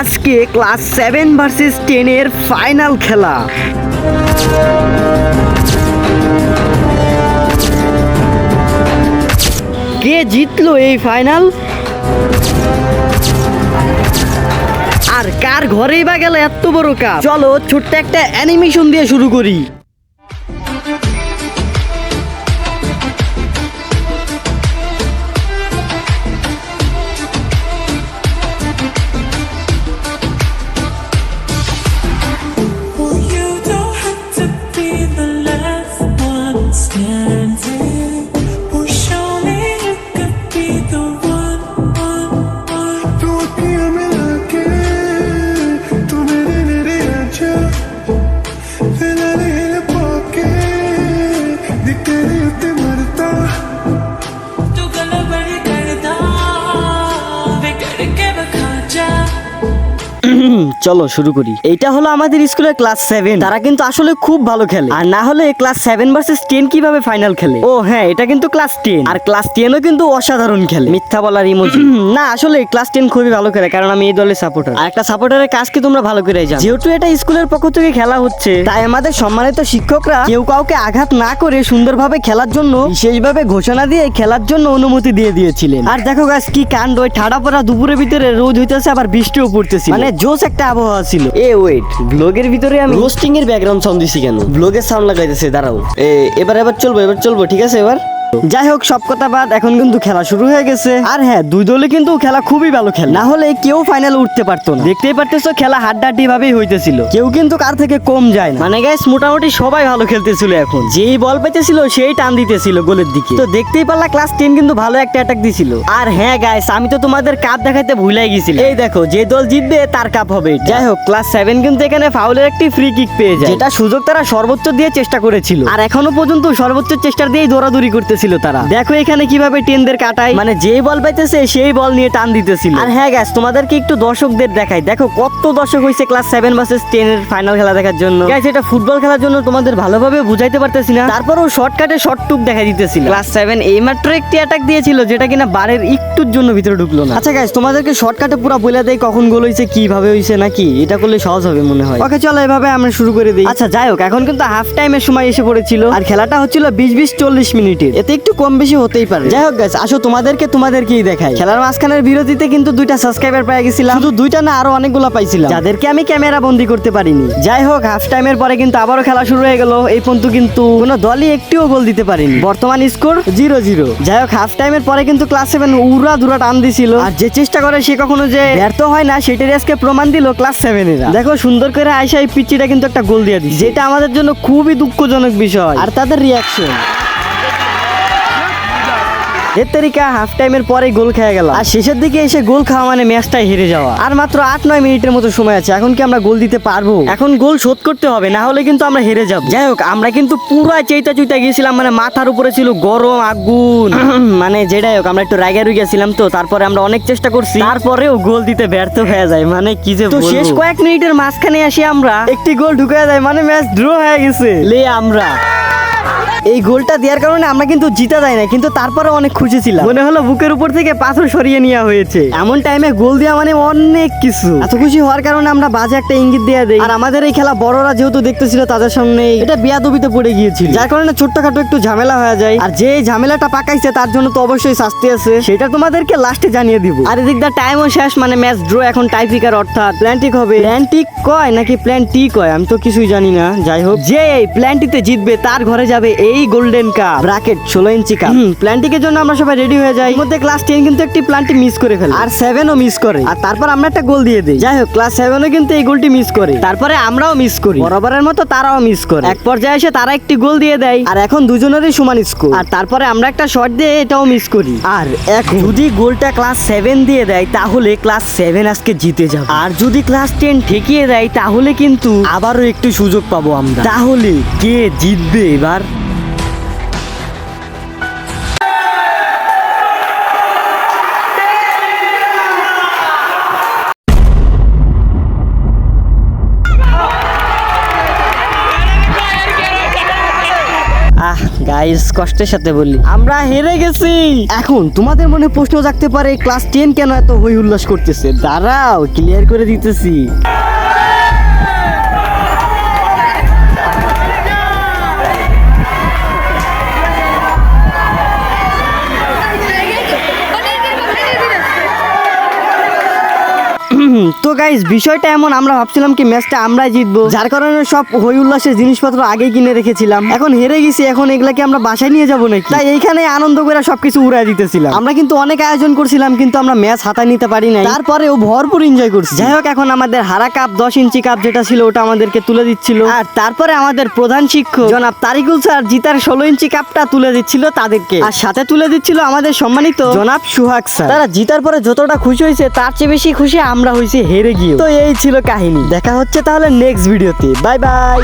আজকে class 7 versus 10 এর final খেলা। কে জিতলো এই ফাইনাল? আর কার ঘরেই বা গেল এত বড় কাপ? চলো ছোট্ট একটা অ্যানিমেশন দিয়ে শুরু করি। You don't have to be the last one standing. Or show me you could be the one. तू अखियां मिला के तू मेरे नेड़े आजा हिला दे हिल पाके दिख तेरे उत्ते मरता तू गला बड़ी करदा वे करके बखा जा। চলো শুরু করি। এইটা হলো আমাদের স্কুলের ক্লাস 7। তারা কিন্তু আসলে খুব ভালো খেলে, আর না হলে ক্লাস 7 ভার্সেস 10 কিভাবে ফাইনাল খেলে? ও হ্যাঁ, এটা কিন্তু ক্লাস 10, আর ক্লাস 10ও কিন্তু অসাধারণ খেলে। মিথ্যা বলার ইমোজি না, আসলে ক্লাস 10 খুবই ভালো খেলে, কারণ আমি এই দলের সাপোর্টার। আর একটা সাপোর্টারের কাজ কি তোমরা ভালো করে জানো। যেহেতু এটা স্কুলের পক্ষ থেকে খেলা হচ্ছে, তাই আমাদের সম্মানিত শিক্ষকরা কেউ কাউকে আঘাত না করে সুন্দরভাবে খেলার জন্য বিশেষভাবে ঘোষণা দিয়ে খেলার জন্য অনুমতি দিয়ে দিয়েছিলেন। আর দেখো গাছ কি কাণ্ড, ওই ঠাডা পড়া দুপুরের ভিতরে রোদ হইতেছে, আবার বৃষ্টিও পড়তেছে, মানে জোস একটা আবহাওয়া ছিল। ওয়েট, ব্লগের ভিতরে আমি রোস্টিং এর ব্যাকগ্রাউন্ড সাউন্ড দিছি কেন? ব্লগের সাউন্ড লাগাইতেছে, দাঁড়াও। এবার চলবো, ঠিক আছে এবার। যাই হোক, সব কথা বাদ, এখন কিন্তু খেলা শুরু হয়ে গেছে। আর হ্যাঁ, দুই দলে কিন্তু খেলা খুবই ভালো খেলে, না হলে কেউ ফাইনাল উঠতে পারতো না। দেখতেই পারতেছো খেলা হাড্ডাহাড্ডি ভাবেই হইতেছিল, কেউ কিন্তু কার থেকে কম যায় না। মানে গাইস, মোটামুটি সবাই ভালো খেলতেছিল। এখন যেই বল পেতেছিল সেই টান দিতেছিল গোলের দিকে। তো দেখতেই পারলা ক্লাস 10 কিন্তু ভালো একটা অ্যাটাক দিছিল। আর হ্যাঁ গাইস, আমি তো তোমাদের কাপ দেখাইতে ভুলাই গেছিলাম। এই দেখো, যে দল জিতবে তার কাপ হবে। যাই হোক, ক্লাস 7 কিন্তু এখানে ফাউলের একটি ফ্রি কিক পেয়ে যায়, যেটা সুযোগ তারা সর্বোচ্চ দিয়ে চেষ্টা করেছিল, আর এখনো পর্যন্ত সর্বোচ্চ চেষ্টা দিয়েই দৌড়াদৌড়ি করতেছিল তারা। দেখো এখানে কিভাবে টেনদের কাটায়, মানে যেই বল পাইতেছে সেই বল নিয়ে টান দিতেছিল। আর হ্যাঁ গাইস, তোমাদেরকে একটু দর্শকদের দেখাই। দেখো কত দর্শক হয়েছে ক্লাস 7 ভার্সেস 10 এর ফাইনাল খেলা দেখার জন্য। গাইস, এটা ফুটবল খেলার জন্য তোমাদের ভালোভাবে বুঝাইতে পারতেছি না, তারপরও শর্টকাটে শর্টটুক দেখা দিতেছিল। ক্লাস 7 এইমাত্র একটি অ্যাটাক দিয়েছিল, যেটা কিনা বারের একটুর জন্য ভিতরে ঢুকলো না। আচ্ছা গাইস, তোমাদেরকে শর্টকাটে পুরো বলে দেই কখন গোল হয়েছে, কিভাবে হয়েছে, নাকি এটা করলে সহজ হবে মনে হয়। ওকে চলো, এভাবে আমরা শুরু করে দিই। আচ্ছা যাই হোক, এখন কিন্তু হাফ টাইমের সময় এসে পড়েছিল, আর খেলাটা হচ্ছিল 20-40 মিনিটের। এতে একটু কম বেশি হতেই পারে। যাই হোক গাইস, আসো তোমাদেরকেই দেখাই। খেলার মাঝখানের বিরতিতে কিন্তু 2টা সাবস্ক্রাইবার পেয়ে গেছিলাম, শুধু 2টা না, আরো অনেকগুলো পাইছিলাম, যাদেরকে আমি ক্যামেরা বন্দি করতে পারিনি। যাই হোক, হাফ টাইমের পরে কিন্তু আবারও খেলা শুরু হয়ে গেল। এই পর্যন্ত কিন্তু কোনো দলই একটিও গোল দিতে পারেনি। বর্তমান স্কোর 0-0। যাই হোক, হাফ টাইমের পরে কিন্তু ক্লাস 7 উড়া দুরা টান দিছিল, আর যে চেষ্টা করে সে কখনো যে ব্যর্থ হয় না, সেটারই আজকে প্রমাণ দিল ক্লাস 7 এরা। দেখো সুন্দর করে আয়সা এই পিচ্চিটা কিন্তু একটা গোল দিয়ে দিচ্ছে, যেটা আমাদের জন্য খুবই দুঃখজনক বিষয়। আর তাদের রিয়াকশন এর তারিকা হাফ টাইমের পরে গোল খেয়ে গেল, আর শেষের দিকে এসে গোল খাওয়া মানে ম্যাচটাই হেরে যাওয়া। আর মাত্র 8-9 মিনিটের মতো সময় আছে। এখন কি আমরা গোল দিতে পারবো? এখন গোল শোধ করতে হবে, না হলে কিন্তু আমরা হেরে যাব। যাই হোক, আমরা কিন্তু পুরো চৈতা গিয়েছিলাম, মানে মাথার উপরে ছিল গরম আগুন মানে যেটাই হোক, আমরা একটু রাগে গেছিলাম। তো তারপরে আমরা অনেক চেষ্টা করছি, তারপরেও গোল দিতে ব্যর্থ হয়ে যায়। মানে কি যে বলবো। শেষ কয়েক মিনিটের মাঝখানে আসি আমরা একটি গোল ঢুকে যায়, মানে ম্যাচ ড্র হয়ে গেছে। আমরা এই গোলটা দেওয়ার কারণে আমরা কিন্তু জিতা যায় না, কিন্তু তারপরে অনেক খুশি ছিলাম। মনে হলো বুকের উপর থেকে পাথর সরিয়ে নেওয়া হয়েছে। এমন টাইমে গোল দেওয়া মানে অনেক কিছু। এত খুশি হওয়ার কারণে আমরা বাজে একটা ইঙ্গিত দিয়ে দেই। আর আমাদের এই খেলা বড়রা যেহেতু দেখতেছিল, তাদের সামনে এটা বেয়াদবিতে পড়ে গিয়েছিল, যার কারণে ছোট্টখাটো একটু ঝামেলা হয়ে যায়। আর যে ঝামেলাটা পাকাইছে তার জন্য তো অবশ্যই শাস্তি আছে, সেটা তোমাদেরকে লাস্টে জানিয়ে দিব। আর এদিক দা টাইমও শেষ, মানে ম্যাচ ড্র। এখন টাইপিকার অর্থাৎ প্ল্যান্টিক হবে। প্ল্যান্টিক কয় নাকি প্ল্যান্টি কয় আমি তো কিছুই জানি না। যাই হোক, যে এই প্ল্যান্টিতে জিতবে তার ঘরে যাবে এই গোল্ডেন কাপ ব্র্যাকেট 16 ইঞ্চি কাপ। প্ল্যান্টিকের জন্য আমরা সবাই রেডি হয়ে যাই। এর মধ্যে ক্লাস 10 কিন্তু একটি প্ল্যান্টি মিস করে ফেলে, আর 7ও মিস করে, আর তারপর আমরা একটা গোল দিয়ে দিই। যাই হোক, ক্লাস 7ও কিন্তু এই গোলটি মিস করে, তারপরে আমরাও মিস করি, বরাবরের মতো তারাও মিস করে। এক পর্যায়ে এসে তারা একটি গোল দিয়ে দেয়, আর এখন দুজনেরই সমান স্কোর। আর তারপরে আমরা একটা শট দিয়ে এটাও মিস করি। আর এখন যদি গোলটা ক্লাস 7 দিয়ে দেয়, তাহলে ক্লাস 7 আজকে জিতে যাবে। আর যদি ক্লাস 10 ঠেকিয়ে দেয়, তাহলে কিন্তু আবারও একটু সুযোগ পাবো আমরা। তাহলে কে জিতবে এবার? গাইস কষ্টের সাথে বলি আমরা হেরে গেছি। এখন তোমাদের মনে প্রশ্ন জাগতে পারে ক্লাস 10 কেন এত হই উল্লাস করতেছে, দাঁড়াও ক্লিয়ার করে দিতেছি। তো গাইস বিষয়টা এমন, আমরা ভাবছিলাম কি ম্যাচটা আমরাই জিতবো, যার কারণে সব হই উল্লাসের জিনিসপত্র আগেই কিনে রেখেছিলাম। এখন হেরে গেছি, এখন এগুলাকে আমরা বাসায় নিয়ে যাবো নাকি? তাই এইখানে আনন্দ করে সবকিছু উড়াই দিতেছিলাম। আমরা কিন্তু অনেক আয়োজন করছিলাম, কিন্তু আমরা ম্যাচ হাতায় নিতে পারি নাই, তারপরেও ভরপুর এনজয় করছি। যাই হোক, এখন আমাদের হারা কাপ 10 ইঞ্চি কাপ যেটা ছিল ওটা আমাদেরকে তুলে দিচ্ছিল, আর তারপরে আমাদের প্রধান শিক্ষক জনাব তারিকুল স্যার জিতার 16 ইঞ্চি কাপটা তুলে দিচ্ছিল তাদেরকে, আর সাথে তুলে দিচ্ছিল আমাদের সম্মানিত জনাব সুহাগ স্যার। তারা জিতার পরে যতটা খুশি হয়েছে তার চেয়ে বেশি খুশি আমরা হয়েছি হেরে গিয়ে। তো এই ছিল কাহিনী। দেখা হচ্ছে তাহলে নেক্সট ভিডিওতে। Bye bye.